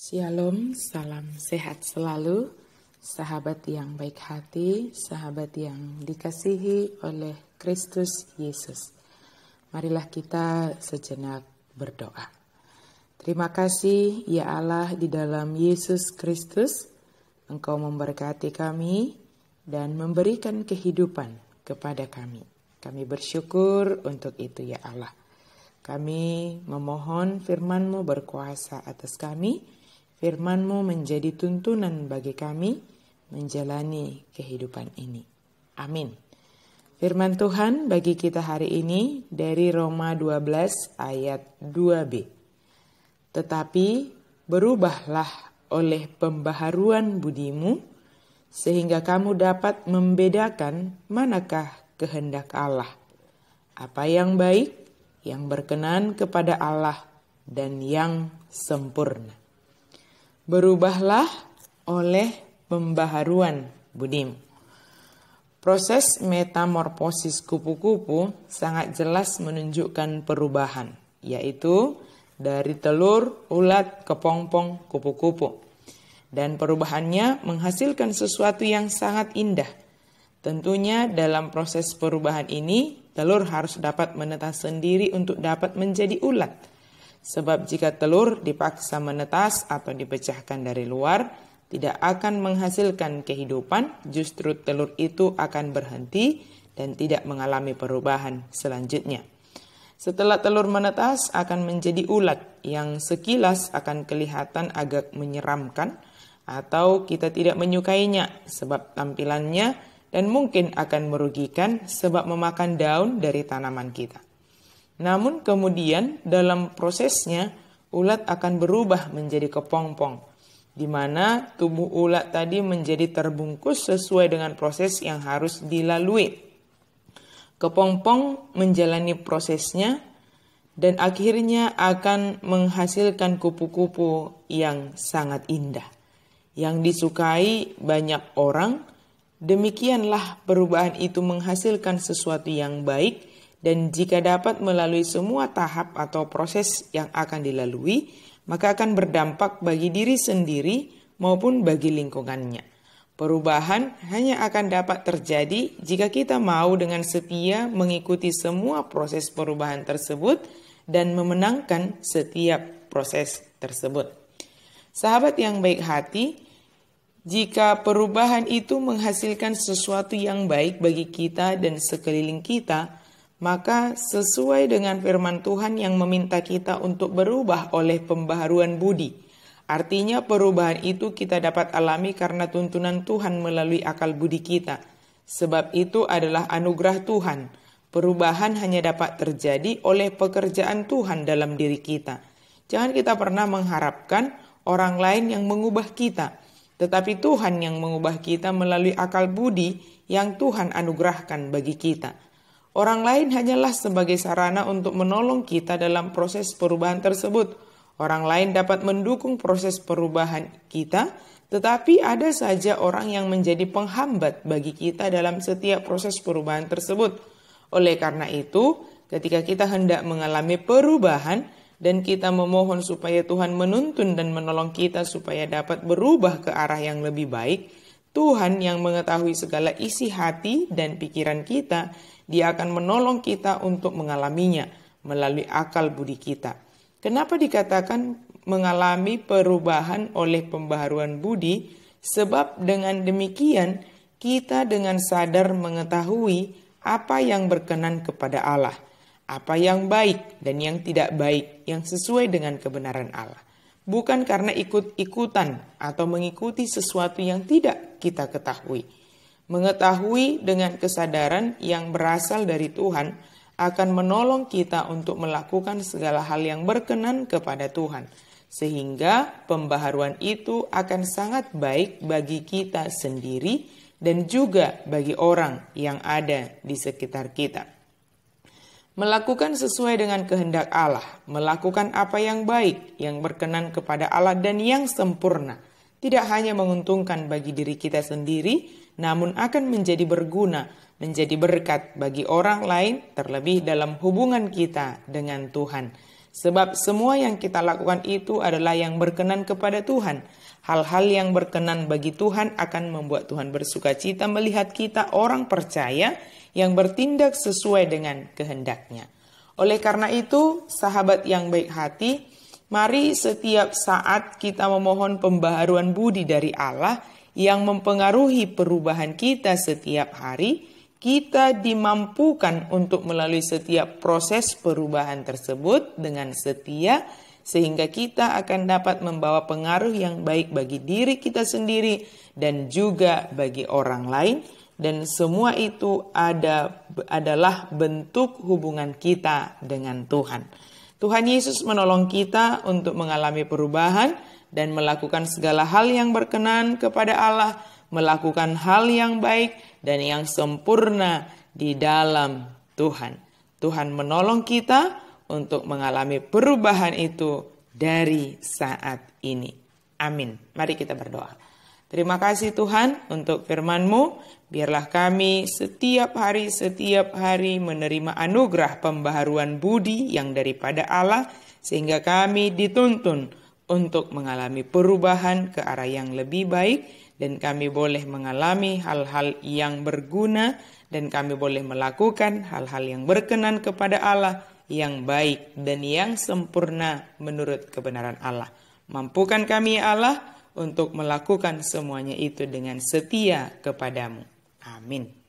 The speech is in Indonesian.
Shalom, salam sehat selalu, sahabat yang baik hati, sahabat yang dikasihi oleh Kristus Yesus. Marilah kita sejenak berdoa. Terima kasih ya Allah di dalam Yesus Kristus, Engkau memberkati kami dan memberikan kehidupan kepada kami. Kami bersyukur untuk itu ya Allah. Kami memohon firman-Mu berkuasa atas kami. Firman-Mu menjadi tuntunan bagi kami menjalani kehidupan ini. Amin. Firman Tuhan bagi kita hari ini dari Roma 12 ayat 2b. Tetapi berubahlah oleh pembaharuan budimu, sehingga kamu dapat membedakan manakah kehendak Allah, apa yang baik, yang berkenan kepada Allah, dan yang sempurna. Berubahlah oleh pembaharuan budimu. Proses metamorfosis kupu-kupu sangat jelas menunjukkan perubahan, yaitu dari telur, ulat, kepompong, kupu-kupu. Dan perubahannya menghasilkan sesuatu yang sangat indah. Tentunya dalam proses perubahan ini, telur harus dapat menetas sendiri untuk dapat menjadi ulat. Sebab jika telur dipaksa menetas atau dipecahkan dari luar, tidak akan menghasilkan kehidupan, justru telur itu akan berhenti dan tidak mengalami perubahan selanjutnya. Setelah telur menetas akan menjadi ulat yang sekilas akan kelihatan agak menyeramkan atau kita tidak menyukainya sebab tampilannya dan mungkin akan merugikan sebab memakan daun dari tanaman kita. Namun kemudian dalam prosesnya ulat akan berubah menjadi kepompong, di mana tubuh ulat tadi menjadi terbungkus sesuai dengan proses yang harus dilalui. Kepompong menjalani prosesnya dan akhirnya akan menghasilkan kupu-kupu yang sangat indah, yang disukai banyak orang. Demikianlah perubahan itu menghasilkan sesuatu yang baik. Dan jika dapat melalui semua tahap atau proses yang akan dilalui, maka akan berdampak bagi diri sendiri maupun bagi lingkungannya. Perubahan hanya akan dapat terjadi jika kita mau dengan setia mengikuti semua proses perubahan tersebut dan memenangkan setiap proses tersebut. Sahabat yang baik hati, jika perubahan itu menghasilkan sesuatu yang baik bagi kita dan sekeliling kita, maka sesuai dengan firman Tuhan yang meminta kita untuk berubah oleh pembaharuan budi. Artinya perubahan itu kita dapat alami karena tuntunan Tuhan melalui akal budi kita. Sebab itu adalah anugerah Tuhan. Perubahan hanya dapat terjadi oleh pekerjaan Tuhan dalam diri kita. Jangan kita pernah mengharapkan orang lain yang mengubah kita. Tetapi Tuhan yang mengubah kita melalui akal budi yang Tuhan anugerahkan bagi kita. Orang lain hanyalah sebagai sarana untuk menolong kita dalam proses perubahan tersebut. Orang lain dapat mendukung proses perubahan kita, tetapi ada saja orang yang menjadi penghambat bagi kita dalam setiap proses perubahan tersebut. Oleh karena itu, ketika kita hendak mengalami perubahan dan kita memohon supaya Tuhan menuntun dan menolong kita supaya dapat berubah ke arah yang lebih baik, Tuhan yang mengetahui segala isi hati dan pikiran kita, Dia akan menolong kita untuk mengalaminya melalui akal budi kita. Kenapa dikatakan mengalami perubahan oleh pembaharuan budi? Sebab dengan demikian kita dengan sadar mengetahui apa yang berkenan kepada Allah, apa yang baik dan yang tidak baik yang sesuai dengan kebenaran Allah. Bukan karena ikut-ikutan atau mengikuti sesuatu yang tidak kita ketahui. Mengetahui dengan kesadaran yang berasal dari Tuhan akan menolong kita untuk melakukan segala hal yang berkenan kepada Tuhan. Sehingga pembaharuan itu akan sangat baik bagi kita sendiri dan juga bagi orang yang ada di sekitar kita. Melakukan sesuai dengan kehendak Allah, melakukan apa yang baik, yang berkenan kepada Allah dan yang sempurna, tidak hanya menguntungkan bagi diri kita sendiri, namun akan menjadi berguna, menjadi berkat bagi orang lain, terlebih dalam hubungan kita dengan Tuhan. Sebab semua yang kita lakukan itu adalah yang berkenan kepada Tuhan. Hal-hal yang berkenan bagi Tuhan akan membuat Tuhan bersuka cita melihat kita orang percaya yang bertindak sesuai dengan kehendak-Nya. Oleh karena itu, sahabat yang baik hati, mari setiap saat kita memohon pembaharuan budi dari Allah yang mempengaruhi perubahan kita setiap hari. Kita dimampukan untuk melalui setiap proses perubahan tersebut dengan setia, sehingga kita akan dapat membawa pengaruh yang baik bagi diri kita sendiri dan juga bagi orang lain. Dan semua itu adalah bentuk hubungan kita dengan Tuhan. Tuhan Yesus menolong kita untuk mengalami perubahan dan melakukan segala hal yang berkenan kepada Allah, melakukan hal yang baik dan yang sempurna di dalam Tuhan. Tuhan menolong kita untuk mengalami perubahan itu dari saat ini. Amin. Mari kita berdoa. Terima kasih Tuhan untuk firman-Mu. Biarlah kami setiap hari menerima anugerah pembaharuan budi yang daripada Allah, sehingga kami dituntun untuk mengalami perubahan ke arah yang lebih baik, dan kami boleh mengalami hal-hal yang berguna, dan kami boleh melakukan hal-hal yang berkenan kepada Allah, yang baik dan yang sempurna menurut kebenaran Allah. Mampukan kami ya Allah untuk melakukan semuanya itu dengan setia kepadamu. Amin.